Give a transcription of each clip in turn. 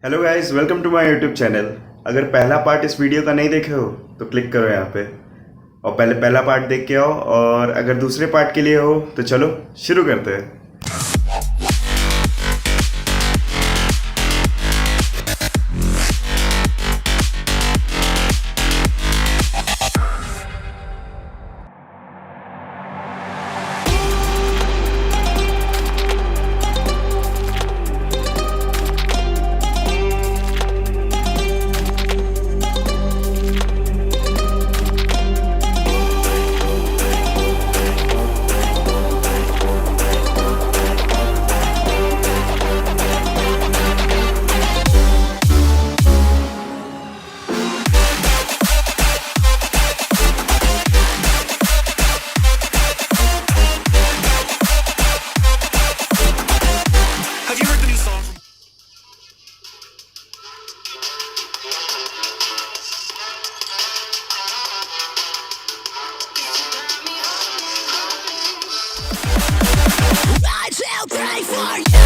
Hello guys, welcome to my YouTube channel. अगर पहला part इस वीडियो का नहीं देखे हो तो क्लिक करो यहाँ पे और पहले पहला पार्ट देख के आओ, और अगर दूसरे पार्ट के लिए हो तो चलो शुरू करते हैं। Have you heard the new song? I shall pray for you.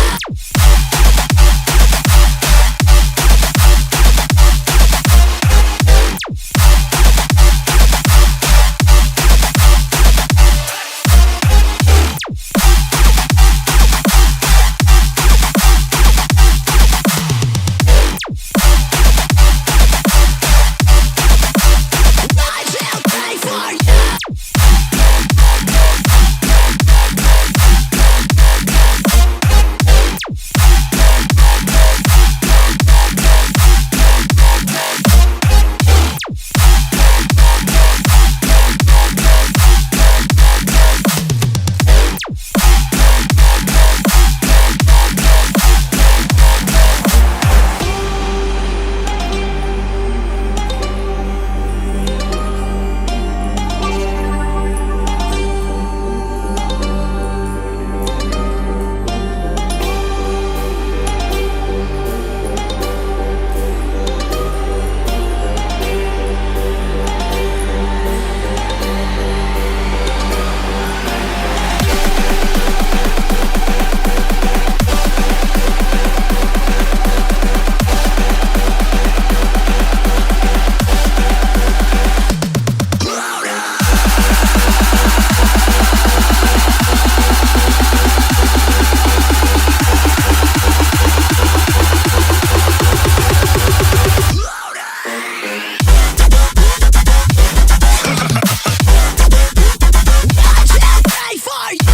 I shall pray for you. I shall pray for you.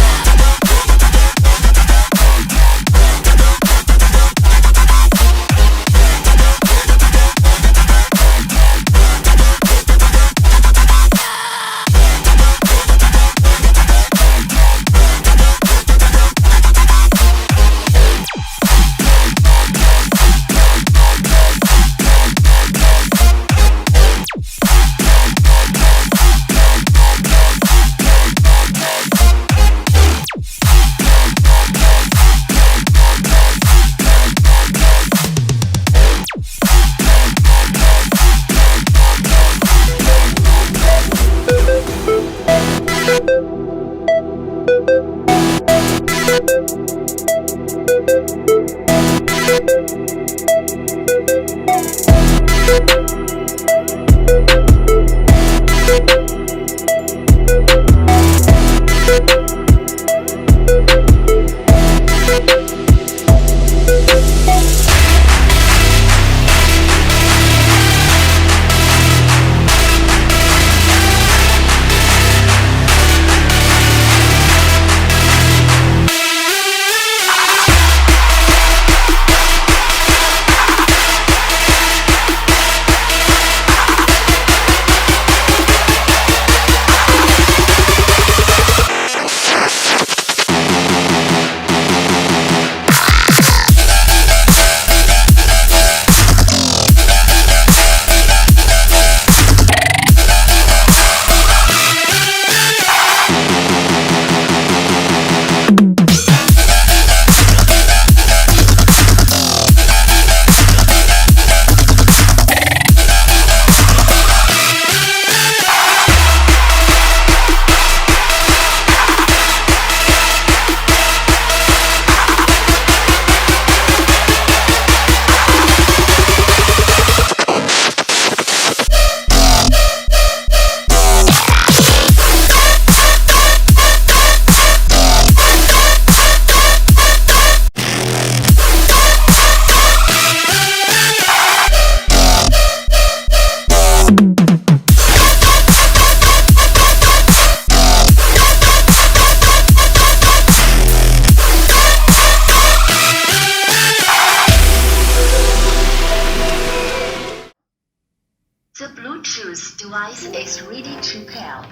Bluetooth device is ready to pair.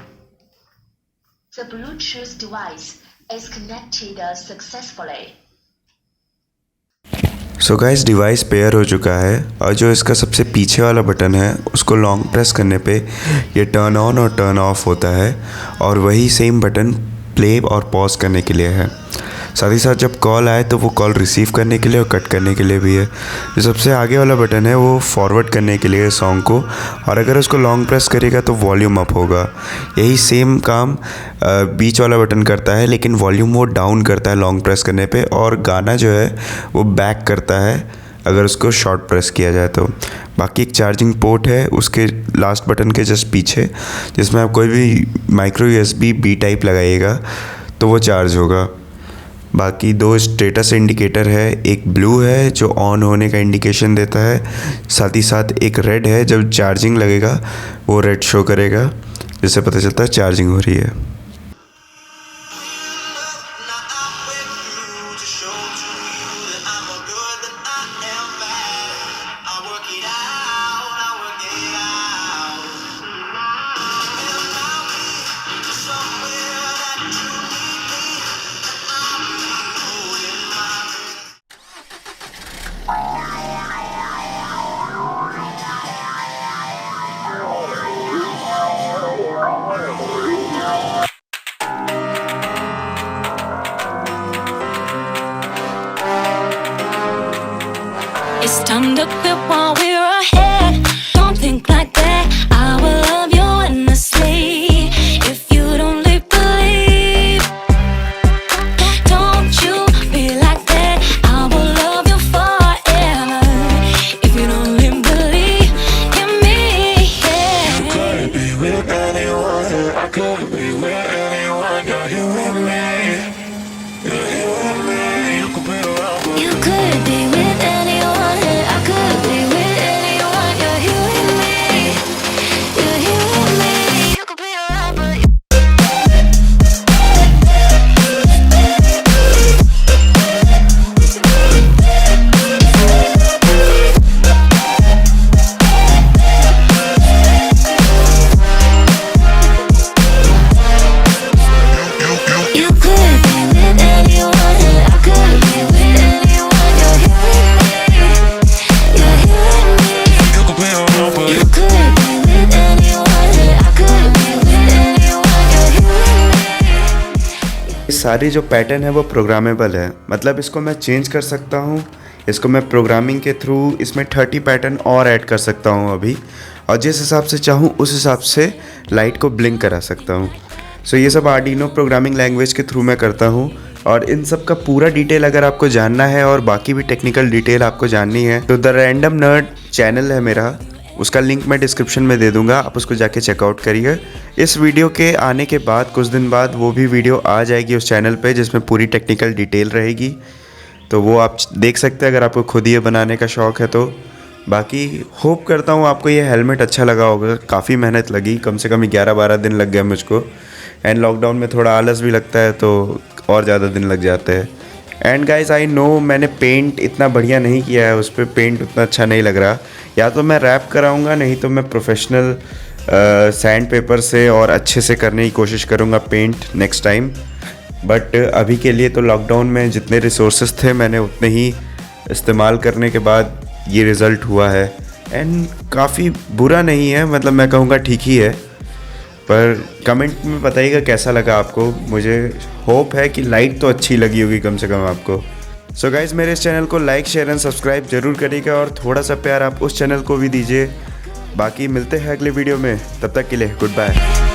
The Bluetooth device is connected successfully. So guys device pair हो चुका है और जो इसका सबसे पीछे वाला button है उसको लॉन्ग प्रेस करने पे ये टर्न ऑन और टर्न ऑफ होता है और वही सेम बटन प्ले और पॉज करने के लिए है। साथ ही साथ जब कॉल आए तो वो कॉल रिसीव करने के लिए और कट करने के लिए भी है। जो सबसे आगे वाला बटन है वो फॉरवर्ड करने के लिए सॉन्ग को, और अगर उसको लॉन्ग प्रेस करेगा तो वॉल्यूम अप होगा। यही सेम काम बीच वाला बटन करता है, लेकिन वॉल्यूम वो डाउन करता है लॉन्ग प्रेस करने पे, और गाना जो है वो बैक करता है अगर उसको शॉर्ट प्रेस किया जाए तो। बाकी एक चार्जिंग पोर्ट है उसके लास्ट बटन के जस्ट पीछे, जिसमें आप कोई भी माइक्रो USB B टाइप लगाइएगा तो वो चार्ज होगा। बाकी दो स्टेटस इंडिकेटर है, एक ब्लू है जो ऑन होने का इंडिकेशन देता है, साथ ही साथ एक रेड है जब चार्जिंग लगेगा वो रेड शो करेगा, जिससे पता चलता है चार्जिंग हो रही है। It's time to quit while we're ahead. Don't think like that. I will love you endlessly. If you don't believe, don't you be like that. I will love you forever. If you don't believe in me, yeah. You could be with anyone. I could be with anyone. You're you and me. You're you and me. You could be around, but You could be with anyone. I could be with anyone. You're you and me. You're you and me. You could be around, but you could be with anyone. I could be with anyone. You're you and me. You're you and me. you could be around, but You could be with anyone. I could be with anyone. You're you and me. ये सारी जो pattern है वो programmable है, मतलब इसको मैं change कर सकता हूँ। इसको मैं प्रोग्रामिंग के थ्रू इसमें 30 पैटर्न और ऐड कर सकता हूँ अभी, और जिस हिसाब से चाहूँ उस हिसाब से लाइट को ब्लिंक करा सकता हूँ। सो ये सब आर्डिनो प्रोग्रामिंग लैंग्वेज के थ्रू मैं करता हूँ, और इन सब का पूरा डिटेल अगर आपको जानना है और बाकी भी टेक्निकल डिटेल आपको जाननी है तो द रैंडम नर्ड चैनल है मेरा, उसका लिंक मैं डिस्क्रिप्शन में दे दूंगा, आप उसको जाके चेकआउट करिए। इस वीडियो के आने के बाद कुछ दिन बाद वो भी वीडियो आ जाएगी उस चैनल पे जिसमें पूरी टेक्निकल डिटेल रहेगी, तो वो आप देख सकते हैं अगर आपको खुद ये बनाने का शौक़ है तो। बाकी होप करता हूँ आपको ये हेलमेट अच्छा लगा होगा। काफ़ी मेहनत लगी, कम से कम 11-12 दिन लग गए मुझको, एंड लॉकडाउन में थोड़ा आलस भी लगता है तो और ज़्यादा दिन लग जाते हैं। एंड गाइस आई नो मैंने पेंट इतना बढ़िया नहीं किया है, उस पर पेंट उतना अच्छा नहीं लग रहा। या तो मैं रैप कराऊंगा, नहीं तो मैं प्रोफेशनल सैंड पेपर से और अच्छे से करने की कोशिश करूंगा पेंट नेक्स्ट टाइम। बट अभी के लिए तो लॉकडाउन में जितने रिसोर्सेज थे मैंने उतने ही इस्तेमाल करने के बाद ये रिज़ल्ट हुआ है। एंड काफ़ी बुरा नहीं है, मतलब मैं कहूँगा ठीक ही है, पर कमेंट में बताइएगा कैसा लगा आपको। मुझे होप है कि लाइट तो अच्छी लगी होगी कम से कम आपको। सो गाइज़ मेरे इस चैनल को लाइक शेयर एंड सब्सक्राइब जरूर करिएगा, और थोड़ा सा प्यार आप उस चैनल को भी दीजिए। बाकी मिलते हैं अगले वीडियो में, तब तक के लिए गुड बाय।